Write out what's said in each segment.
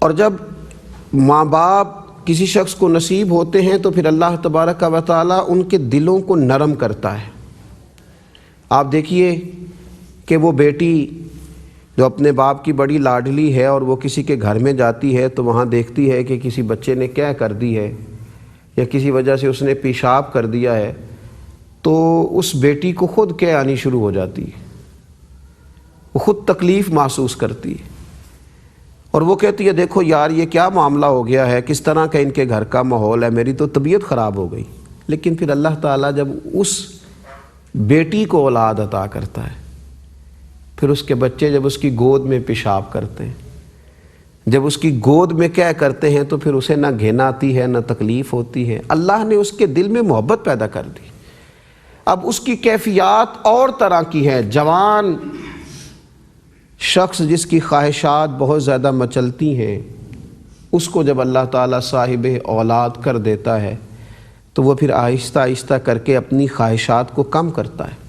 اور جب ماں باپ کسی شخص کو نصیب ہوتے ہیں تو پھر اللہ تبارک و تعالیٰ ان کے دلوں کو نرم کرتا ہے۔ آپ دیکھیے کہ وہ بیٹی جو اپنے باپ کی بڑی لاڈلی ہے اور وہ کسی کے گھر میں جاتی ہے تو وہاں دیکھتی ہے کہ کسی بچے نے کیا کر دی ہے یا کسی وجہ سے اس نے پیشاب کر دیا ہے، تو اس بیٹی کو خود کیا آنی شروع ہو جاتی ہے، وہ خود تکلیف محسوس کرتی ہے اور وہ کہتی ہے دیکھو یار یہ کیا معاملہ ہو گیا ہے، کس طرح کا ان کے گھر کا ماحول ہے، میری تو طبیعت خراب ہو گئی۔ لیکن پھر اللہ تعالیٰ جب اس بیٹی کو اولاد عطا کرتا ہے، پھر اس کے بچے جب اس کی گود میں پیشاب کرتے ہیں، جب اس کی گود میں کیا کرتے ہیں، تو پھر اسے نہ گھن آتی ہے نہ تکلیف ہوتی ہے۔ اللہ نے اس کے دل میں محبت پیدا کر دی۔ اب اس کی کیفیات اور طرح کی ہے۔ جوان شخص جس کی خواہشات بہت زیادہ مچلتی ہیں، اس کو جب اللہ تعالیٰ صاحب اولاد کر دیتا ہے تو وہ پھر آہستہ آہستہ کر کے اپنی خواہشات کو کم کرتا ہے،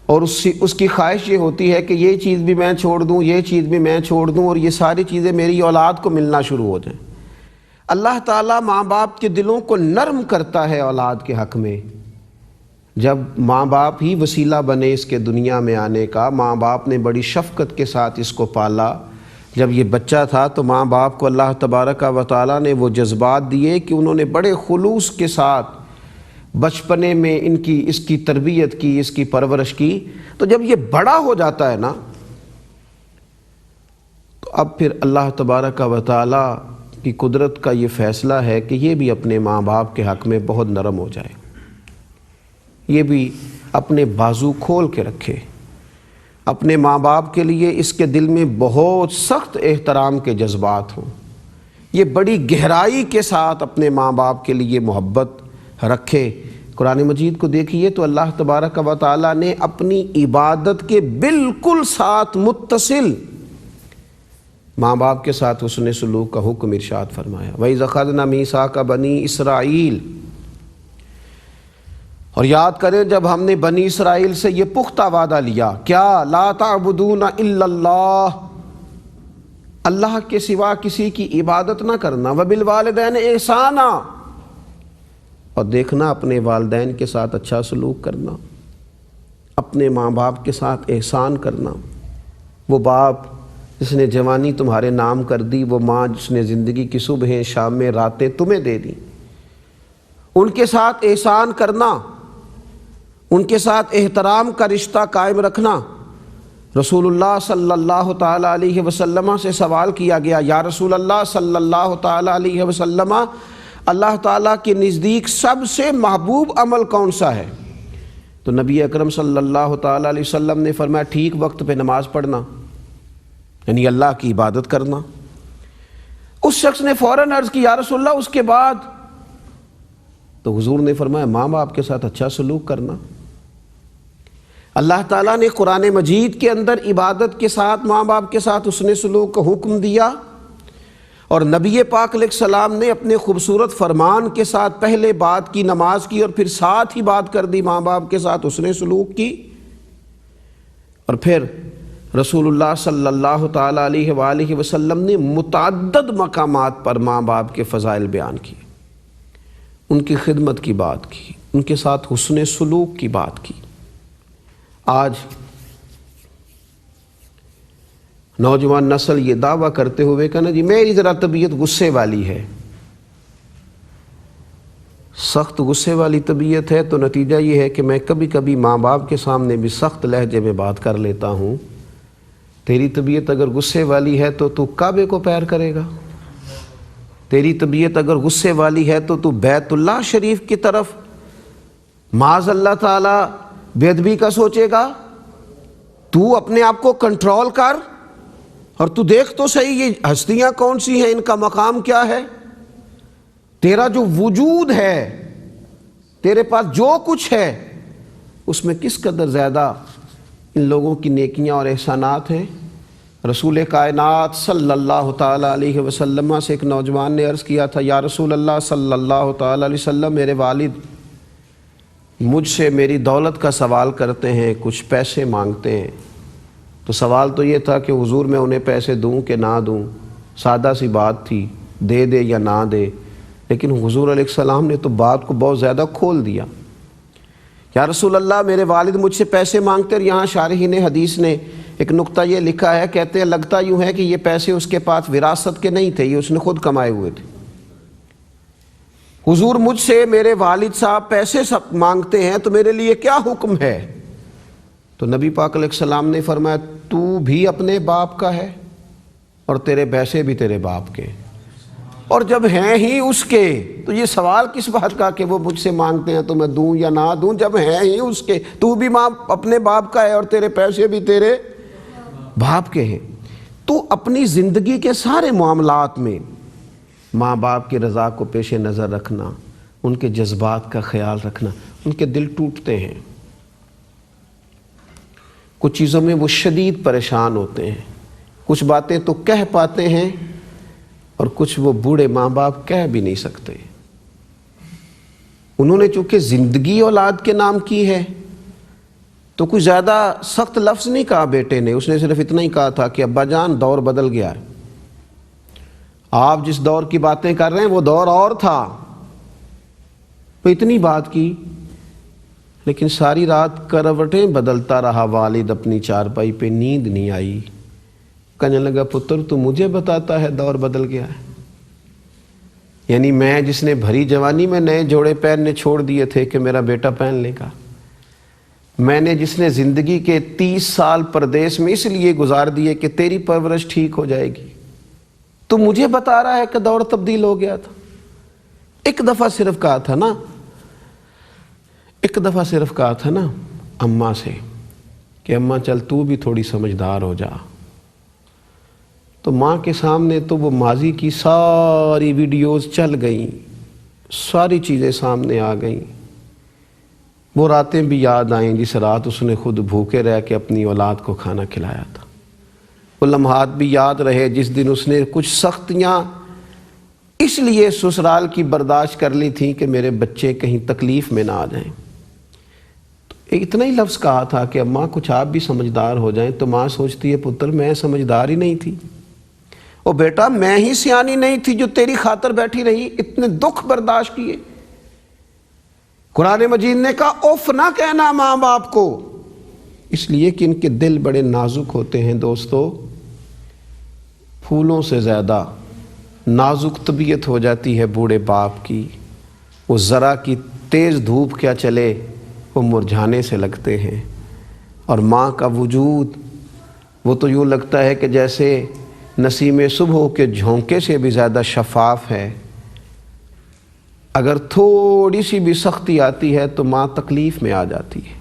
اور اس کی خواہش یہ ہوتی ہے کہ یہ چیز بھی میں چھوڑ دوں، یہ چیز بھی میں چھوڑ دوں، اور یہ ساری چیزیں میری اولاد کو ملنا شروع ہو جائیں۔ اللہ تعالیٰ ماں باپ کے دلوں کو نرم کرتا ہے اولاد کے حق میں۔ جب ماں باپ ہی وسیلہ بنے اس کے دنیا میں آنے کا، ماں باپ نے بڑی شفقت کے ساتھ اس کو پالا۔ جب یہ بچہ تھا تو ماں باپ کو اللہ تبارک و تعالیٰ نے وہ جذبات دیے کہ انہوں نے بڑے خلوص کے ساتھ بچپنے میں اس کی تربیت کی، اس کی پرورش کی۔ تو جب یہ بڑا ہو جاتا ہے نا، تو اب پھر اللہ تبارک و تعالیٰ کی قدرت کا یہ فیصلہ ہے کہ یہ بھی اپنے ماں باپ کے حق میں بہت نرم ہو جائے، یہ بھی اپنے بازو کھول کے رکھے، اپنے ماں باپ کے لیے اس کے دل میں بہت سخت احترام کے جذبات ہوں، یہ بڑی گہرائی کے ساتھ اپنے ماں باپ کے لیے محبت رکھے۔ قرآن مجید کو دیکھیے تو اللہ تبارک و تعالیٰ نے اپنی عبادت کے بالکل ساتھ متصل ماں باپ کے ساتھ حسن سلوک کا حکم ارشاد فرمایا۔ وَإِذْ أَخَذْنَا مِيثَاقَ بَنِي إِسْرَائِيلَ، اور یاد کریں جب ہم نے بنی اسرائیل سے یہ پختہ وعدہ لیا، کیا لا تعبدون الا اللہ، اللہ کے سوا کسی کی عبادت نہ کرنا، وبالوالدین احسانا، اور دیکھنا اپنے والدین کے ساتھ اچھا سلوک کرنا، اپنے ماں باپ کے ساتھ احسان کرنا۔ وہ باپ جس نے جوانی تمہارے نام کر دی، وہ ماں جس نے زندگی کی صبحیں شامیں راتیں تمہیں دے دی، ان کے ساتھ احسان کرنا، ان کے ساتھ احترام کا رشتہ قائم رکھنا۔ رسول اللہ صلی اللہ تعالیٰ علیہ وسلم سے سوال کیا گیا، یا رسول اللہ صلی اللہ تعالیٰ علیہ وسلم، اللہ تعالیٰ کے نزدیک سب سے محبوب عمل کون سا ہے؟ تو نبی اکرم صلی اللہ تعالیٰ علیہ وسلم نے فرمایا ٹھیک وقت پہ نماز پڑھنا، یعنی اللہ کی عبادت کرنا۔ اس شخص نے فوراً عرض کی، یا رسول اللہ اس کے بعد؟ تو حضور نے فرمایا ماں باپ کے ساتھ اچھا سلوک کرنا۔ اللہ تعالیٰ نے قرآن مجید کے اندر عبادت کے ساتھ ماں باپ کے ساتھ حسن سلوک کا حکم دیا، اور نبی پاک علیہ السلام نے اپنے خوبصورت فرمان کے ساتھ پہلے بات کی نماز کی، اور پھر ساتھ ہی بات کر دی ماں باپ کے ساتھ حسن سلوک کی۔ اور پھر رسول اللہ صلی اللہ تعالیٰ علیہ وآلہ وسلم نے متعدد مقامات پر ماں باپ کے فضائل بیان کیے، ان کی خدمت کی بات کی، ان کے ساتھ حسن سلوک کی بات کی۔ آج نوجوان نسل یہ دعویٰ کرتے ہوئے کہ نا جی میری ذرا طبیعت غصے والی ہے، سخت غصے والی طبیعت ہے، تو نتیجہ یہ ہے کہ میں کبھی کبھی ماں باپ کے سامنے بھی سخت لہجے میں بات کر لیتا ہوں۔ تیری طبیعت اگر غصے والی ہے تو کعبے کو پیر کرے گا، تیری طبیعت اگر غصے والی ہے تو بیت اللہ شریف کی طرف معاذ اللہ تعالی بے ادبی کا سوچے گا۔ تو اپنے آپ کو کنٹرول کر، اور تو دیکھ تو صحیح یہ ہستیاں کون سی ہیں، ان کا مقام کیا ہے، تیرا جو وجود ہے، تیرے پاس جو کچھ ہے، اس میں کس قدر زیادہ ان لوگوں کی نیکیاں اور احسانات ہیں۔ رسول کائنات صلی اللہ تعالیٰ علیہ وسلم سے ایک نوجوان نے عرض کیا تھا، یا رسول اللہ صلی اللہ تعالیٰ علیہ وسلم، میرے والد مجھ سے میری دولت کا سوال کرتے ہیں، کچھ پیسے مانگتے ہیں۔ تو سوال تو یہ تھا کہ حضور میں انہیں پیسے دوں کہ نہ دوں۔ سادہ سی بات تھی، دے دے یا نہ دے، لیکن حضور علیہ السلام نے تو بات کو بہت زیادہ کھول دیا۔ یا رسول اللہ میرے والد مجھ سے پیسے مانگتے، اور یہاں شارحین حدیث نے ایک نقطہ یہ لکھا ہے، کہتے ہیں لگتا یوں ہے کہ یہ پیسے اس کے پاس وراثت کے نہیں تھے، یہ اس نے خود کمائے ہوئے تھے۔ حضور مجھ سے میرے والد صاحب پیسے سب مانگتے ہیں تو میرے لیے کیا حکم ہے؟ تو نبی پاک علیہ السلام نے فرمایا تو بھی اپنے باپ کا ہے اور تیرے پیسے بھی تیرے باپ کے، اور جب ہیں ہی اس کے تو یہ سوال کس بات کا کہ وہ مجھ سے مانگتے ہیں تو میں دوں یا نہ دوں؟ جب ہیں ہی اس کے، تو بھی ماں اپنے باپ کا ہے اور تیرے پیسے بھی تیرے باپ کے ہیں۔ تو اپنی زندگی کے سارے معاملات میں ماں باپ کی رضا کو پیش نظر رکھنا، ان کے جذبات کا خیال رکھنا۔ ان کے دل ٹوٹتے ہیں، کچھ چیزوں میں وہ شدید پریشان ہوتے ہیں، کچھ باتیں تو کہہ پاتے ہیں اور کچھ وہ بوڑھے ماں باپ کہہ بھی نہیں سکتے۔ انہوں نے چونکہ زندگی اولاد کے نام کی ہے تو کوئی زیادہ سخت لفظ نہیں کہا بیٹے نے، اس نے صرف اتنا ہی کہا تھا کہ ابا جان دور بدل گیا ہے، آپ جس دور کی باتیں کر رہے ہیں وہ دور اور تھا۔ تو اتنی بات کی، لیکن ساری رات کروٹیں بدلتا رہا والد اپنی چارپائی پہ، نیند نہیں آئی۔ کہنے لگا پتر تو مجھے بتاتا ہے دور بدل گیا ہے؟ یعنی میں جس نے بھری جوانی میں نئے جوڑے پہننے چھوڑ دیے تھے کہ میرا بیٹا پہن لے گا، میں نے جس نے زندگی کے 30 سال پردیس میں اس لیے گزار دیے کہ تیری پرورش ٹھیک ہو جائے گی، تو مجھے بتا رہا ہے کہ دور تبدیل ہو گیا تھا۔ ایک دفعہ صرف کہا تھا نا اماں سے کہ اماں چل تو بھی تھوڑی سمجھدار ہو جا، تو ماں کے سامنے تو وہ ماضی کی ساری ویڈیوز چل گئیں، ساری چیزیں سامنے آ گئیں، وہ راتیں بھی یاد آئیں جس رات اس نے خود بھوکے رہ کے اپنی اولاد کو کھانا کھلایا تھا، وہ لمحات بھی یاد رہے جس دن اس نے کچھ سختیاں اس لیے سسرال کی برداشت کر لی تھیں کہ میرے بچے کہیں تکلیف میں نہ آ جائیں۔ تو اتنا ہی لفظ کہا تھا کہ اماں کچھ آپ بھی سمجھدار ہو جائیں، تو ماں سوچتی ہے پتر میں سمجھدار ہی نہیں تھی، او بیٹا میں ہی سیانی نہیں تھی جو تیری خاطر بیٹھی رہی، اتنے دکھ برداشت کیے۔ قرآن مجید نے کہا اف نہ کہنا ماں باپ کو، اس لیے کہ ان کے دل بڑے نازک ہوتے ہیں۔ دوستو پھولوں سے زیادہ نازک طبیعت ہو جاتی ہے بوڑھے باپ کی، وہ ذرا کی تیز دھوپ کیا چلے وہ مرجھانے سے لگتے ہیں، اور ماں کا وجود وہ تو یوں لگتا ہے کہ جیسے نسیم صبح کے جھونکے سے بھی زیادہ شفاف ہے۔ اگر تھوڑی سی بھی سختی آتی ہے تو ماں تکلیف میں آ جاتی ہے۔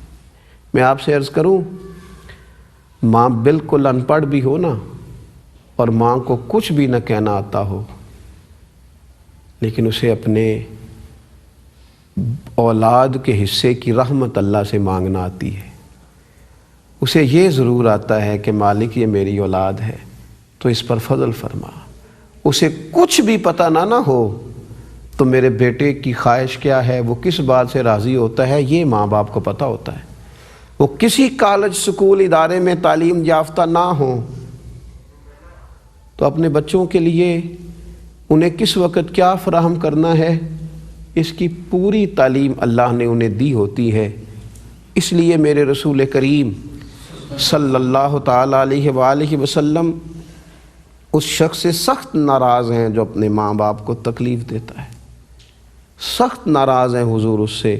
میں آپ سے عرض کروں، ماں بالکل ان پڑھ بھی ہو نا، اور ماں کو کچھ بھی نہ کہنا آتا ہو، لیکن اسے اپنے اولاد کے حصے کی رحمت اللہ سے مانگنا آتی ہے۔ اسے یہ ضرور آتا ہے کہ مالک یہ میری اولاد ہے تو اس پر فضل فرما۔ اسے کچھ بھی پتہ نہ ہو تو میرے بیٹے کی خواہش کیا ہے، وہ کس بات سے راضی ہوتا ہے، یہ ماں باپ کو پتہ ہوتا ہے۔ وہ کسی کالج سکول ادارے میں تعلیم یافتہ نہ ہوں تو اپنے بچوں کے لیے انہیں کس وقت کیا فراہم کرنا ہے، اس کی پوری تعلیم اللہ نے انہیں دی ہوتی ہے۔ اس لیے میرے رسول کریم صلی اللہ تعالیٰ علیہ وآلہ وسلم اس شخص سے سخت ناراض ہیں جو اپنے ماں باپ کو تکلیف دیتا ہے، سخت ناراض ہیں حضور اس سے